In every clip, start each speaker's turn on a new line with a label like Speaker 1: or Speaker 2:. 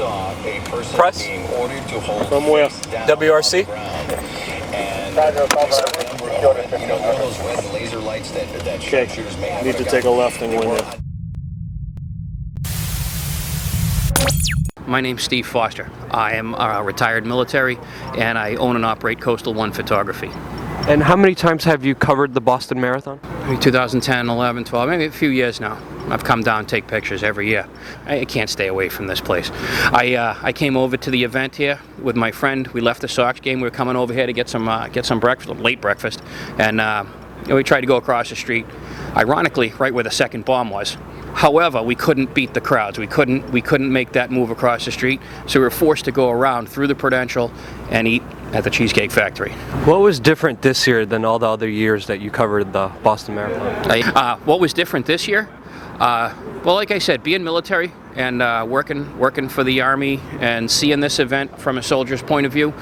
Speaker 1: saw a person
Speaker 2: Press?
Speaker 1: being ordered to hold
Speaker 2: From where?
Speaker 1: face down
Speaker 2: WRC?
Speaker 1: on the ground. And one of those red laser lights that sharpshooters may have.
Speaker 2: Need to take a left and win it.
Speaker 3: My name's Steve Foster. I am retired military, and I own and operate Coastal One Photography.
Speaker 4: And how many times have you covered the Boston Marathon?
Speaker 3: 2010, 11, 12, maybe a few years now. I've come down and take pictures every year. I can't stay away from this place. I came over to the event here with my friend. We left the Sox game. We were coming over here to get some breakfast, late breakfast, and we tried to go across the street, ironically, right where the second bomb was. However, we couldn't beat the crowds. We couldn't make that move across the street, so we were forced to go around through the Prudential and eat at the Cheesecake Factory.
Speaker 4: What was different this year than all the other years that you covered the Boston Marathon?
Speaker 3: What was different this year? Well, like I said, being military and working for the Army and seeing this event from a soldier's point of view,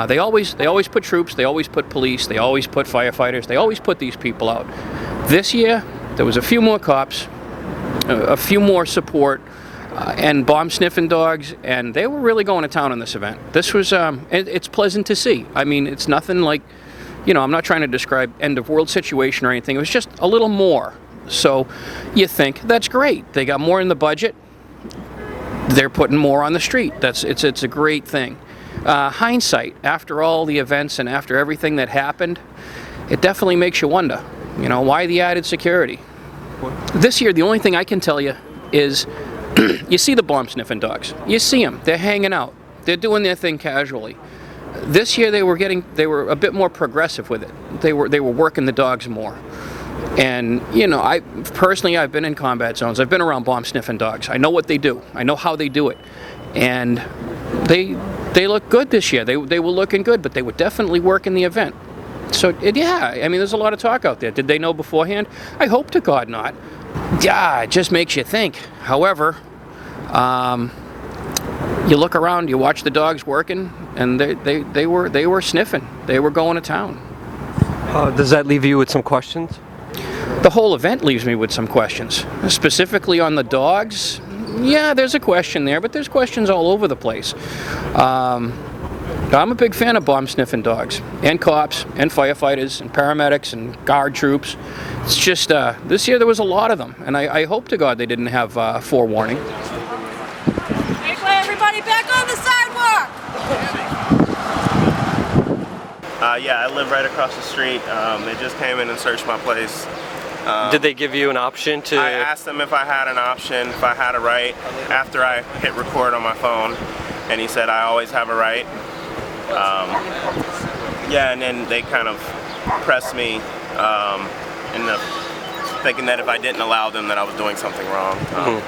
Speaker 3: they always put troops, they always put police, they always put firefighters, they always put these people out. This year, there was a few more cops, a few more support, and bomb sniffing dogs, and they were really going to town on this event. This was, it's pleasant to see. I mean, it's nothing like, I'm not trying to describe end of world situation or anything. It was just a little more. So you think that's great. They got more in the budget. They're putting more on the street. It's a great thing. Hindsight, after all the events and after everything that happened, it definitely makes you wonder, why the added security? This year, the only thing I can tell you is you see the bomb sniffing dogs. You see them. They're hanging out. They're doing their thing casually. This year, they were a bit more progressive with it. They were working the dogs more. And, I've been in combat zones. I've been around bomb sniffing dogs. I know what they do. I know how they do it. And they look good this year. They were looking good, but they were definitely working the event. So, there's a lot of talk out there. Did they know beforehand? I hope to God not. Yeah, it just makes you think. However, you look around, you watch the dogs working, and they were sniffing. They were going to town.
Speaker 4: Does that leave you with some questions?
Speaker 3: The whole event leaves me with some questions. Specifically on the dogs, yeah, there's a question there, but there's questions all over the place. I'm a big fan of bomb sniffing dogs, and cops, and firefighters, and paramedics, and guard troops. It's just, this year there was a lot of them, and I hope to God they didn't have forewarning.
Speaker 5: Make way, everybody back on the sidewalk!
Speaker 6: I live right across the street. They just came in and searched my place.
Speaker 4: Did they give you an option to...
Speaker 6: I asked them if I had an option, if I had a right, after I hit record on my phone, and he said I always have a right. And then they kind of pressed me thinking that if I didn't allow them that I was doing something wrong.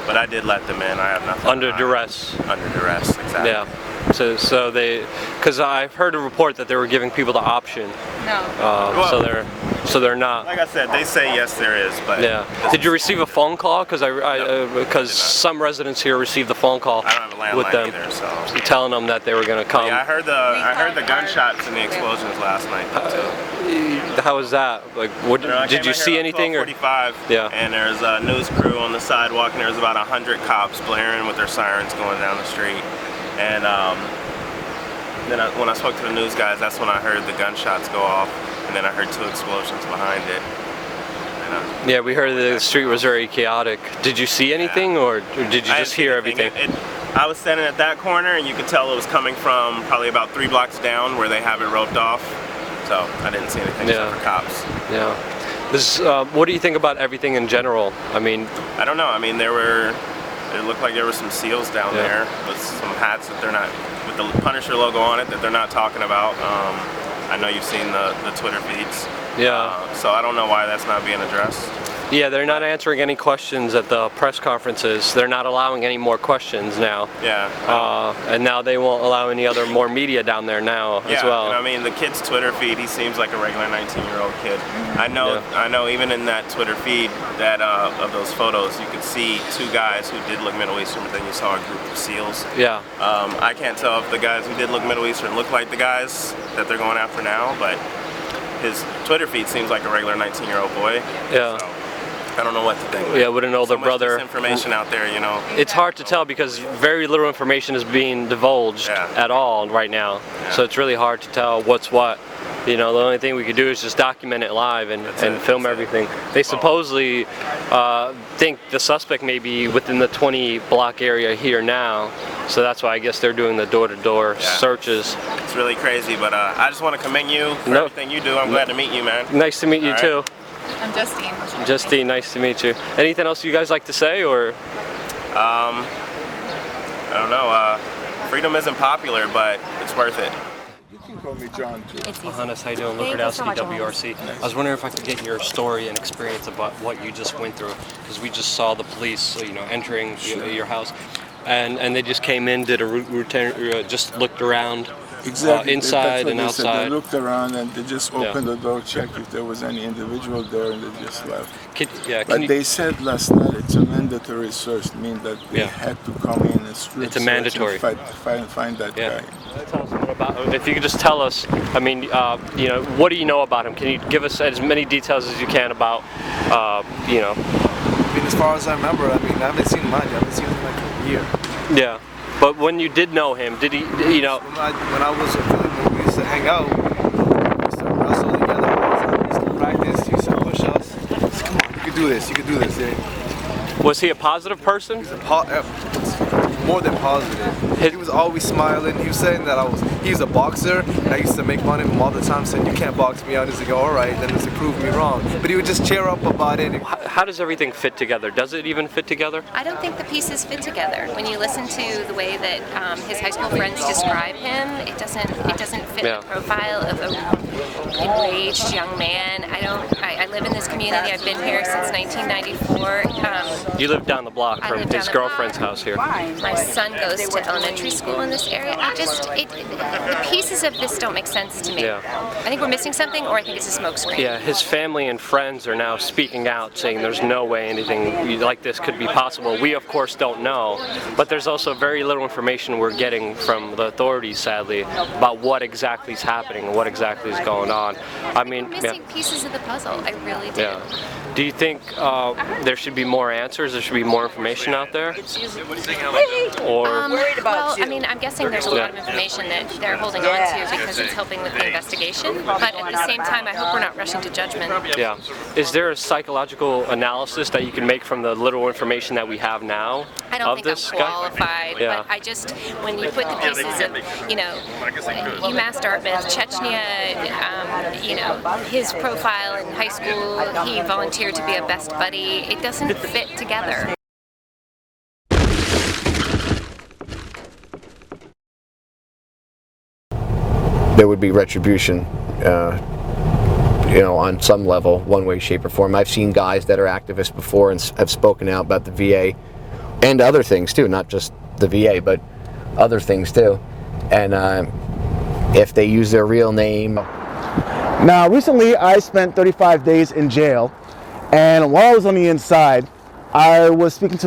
Speaker 6: But I did let them in. I have nothing.
Speaker 4: Under duress.
Speaker 6: Under duress, exactly.
Speaker 4: Yeah. So they, because I've heard a report that they were giving people the option.
Speaker 5: No.
Speaker 4: So they're not.
Speaker 6: Like I said, they say yes, there is, but
Speaker 4: yeah. Did you receive a phone call? Because some residents here received the phone call
Speaker 6: I don't have a landline
Speaker 4: with them,
Speaker 6: either, so
Speaker 4: telling them that they were going to come.
Speaker 6: Yeah, I heard the gunshots and the explosions last night too.
Speaker 4: How was that? Like, what did you see anything?
Speaker 6: 45.
Speaker 4: Yeah.
Speaker 6: And there's a news crew on the sidewalk, and there's about 100 cops blaring with their sirens going down the street. And then when I spoke to the news guys, that's when I heard the gunshots go off, and then I heard 2 explosions behind it. And,
Speaker 4: yeah, we heard the street was very chaotic. Did you see anything, or did you just hear everything?
Speaker 6: I was standing at that corner, and you could tell it was coming from probably about 3 blocks down where they have it roped off. So I didn't see anything except for cops.
Speaker 4: Yeah. What do you think about everything in general? I mean,
Speaker 6: I don't know. I mean, it looked like there were some SEALs down there with some hats that they're not, with the Punisher logo on it, that they're not talking about. I know you've seen the Twitter feeds.
Speaker 4: Yeah.
Speaker 6: So I don't know why that's not being addressed.
Speaker 4: Yeah, they're not answering any questions at the press conferences. They're not allowing any more questions now.
Speaker 6: Yeah.
Speaker 4: And now they won't allow any more media down there now as well.
Speaker 6: And I mean, the kid's Twitter feed, he seems like a regular 19-year-old kid. I know even in that Twitter feed that of those photos, you could see 2 guys who did look Middle Eastern, but then you saw a group of SEALs.
Speaker 4: Yeah.
Speaker 6: I can't tell if the guys who did look Middle Eastern look like the guys that they're going after now, but his Twitter feed seems like a regular 19-year-old boy.
Speaker 4: Yeah.
Speaker 6: So. I don't know what to think.
Speaker 4: Yeah, with an older
Speaker 6: So much
Speaker 4: brother.
Speaker 6: Information out there, you know.
Speaker 4: It's hard to tell because very little information is being divulged at all right now.
Speaker 6: Yeah.
Speaker 4: So it's really hard to tell what's what. You know, the only thing we could do is just document it live and film everything. They supposedly think the suspect may be within the 20 block area here now. So that's why I guess they're doing the door-to-door searches.
Speaker 6: It's really crazy, but I just want to commend you for everything you do. I'm glad to meet you, man.
Speaker 4: Nice to meet you too.
Speaker 5: I'm Justine.
Speaker 4: Justine, nice to meet you. Anything else you guys like to say, or?
Speaker 6: I don't know. Freedom isn't popular, but it's worth it.
Speaker 2: You can call me John too.
Speaker 4: Hannes, how you doing? Luke Radowski, WRC. I was wondering if I could get your story and experience about what you just went through, because we just saw the police, you know, entering your house, and they just came in, did a routine, just looked around.
Speaker 2: Exactly.
Speaker 4: Inside
Speaker 2: That's what
Speaker 4: and
Speaker 2: they
Speaker 4: outside.
Speaker 2: said. They looked around and they just opened the door, checked if there was any individual there, and they just left. But they said last night it's a mandatory search, meaning that they had to come in and strip
Speaker 4: It's a mandatory.
Speaker 2: and find that guy.
Speaker 4: Tell us more about, if you could just tell us, I mean, you know, what do you know about him? Can you give us as many details as you can about, you know?
Speaker 7: I mean, as far as I remember, I mean, I haven't seen him much. I haven't seen him in like a year.
Speaker 4: Yeah. But when you did know him, did he, you know?
Speaker 7: When I was in Philly, we used to hang out. We used to wrestle together. We used to practice. He used to push us. He said, come on, you can do this. You can do this. Yeah.
Speaker 4: Was he a positive person?
Speaker 7: More than positive. He was always smiling. He was saying that he's a boxer, and I used to make fun of him all the time, saying, you can't box me out. He's like, all right, then he prove me wrong. But he would just cheer up about it.
Speaker 4: How does everything fit together? Does it even fit together?
Speaker 8: I don't think the pieces fit together. When you listen to the way that his high school friends describe him, it doesn't fit the profile of a enraged young man. I live in this community. I've been here since 1994.
Speaker 4: You live down the block from his girlfriend's house here.
Speaker 8: My son goes to elementary school in this area. The pieces of this don't make sense to me.
Speaker 4: Yeah.
Speaker 8: I think we're missing something, or I think it's a smokescreen.
Speaker 4: Yeah, his family and friends are now speaking out, saying there's no way anything like this could be possible. We, of course, don't know, but there's also very little information we're getting from the authorities, sadly, about what exactly is happening and what exactly is going on. I mean,
Speaker 8: we're missing pieces of the puzzle. I really do.
Speaker 4: Yeah. Do you think there should be more answers? There should be more information out there? Or
Speaker 8: well, I mean, I'm guessing there's a lot of information that they're holding on to because it's helping with the investigation. But at the same time, I hope we're not rushing to judgment.
Speaker 4: Yeah. Is there a psychological analysis that you can make from the little information that we have now
Speaker 8: I don't
Speaker 4: of
Speaker 8: think
Speaker 4: this
Speaker 8: I'm qualified,
Speaker 4: guy?
Speaker 8: but I just, when you put the pieces of, you know, UMass Dartmouth, Chechnya, you know, his profile in high school, he volunteered to be a best buddy, it doesn't fit together.
Speaker 9: There would be retribution, you know, on some level, one way, shape, or form. I've seen guys that are activists before and have spoken out about the VA and other things too, not just the VA, but other things too. And if they use their real name.
Speaker 10: Now, recently I spent 35 days in jail, and while I was on the inside, I was speaking to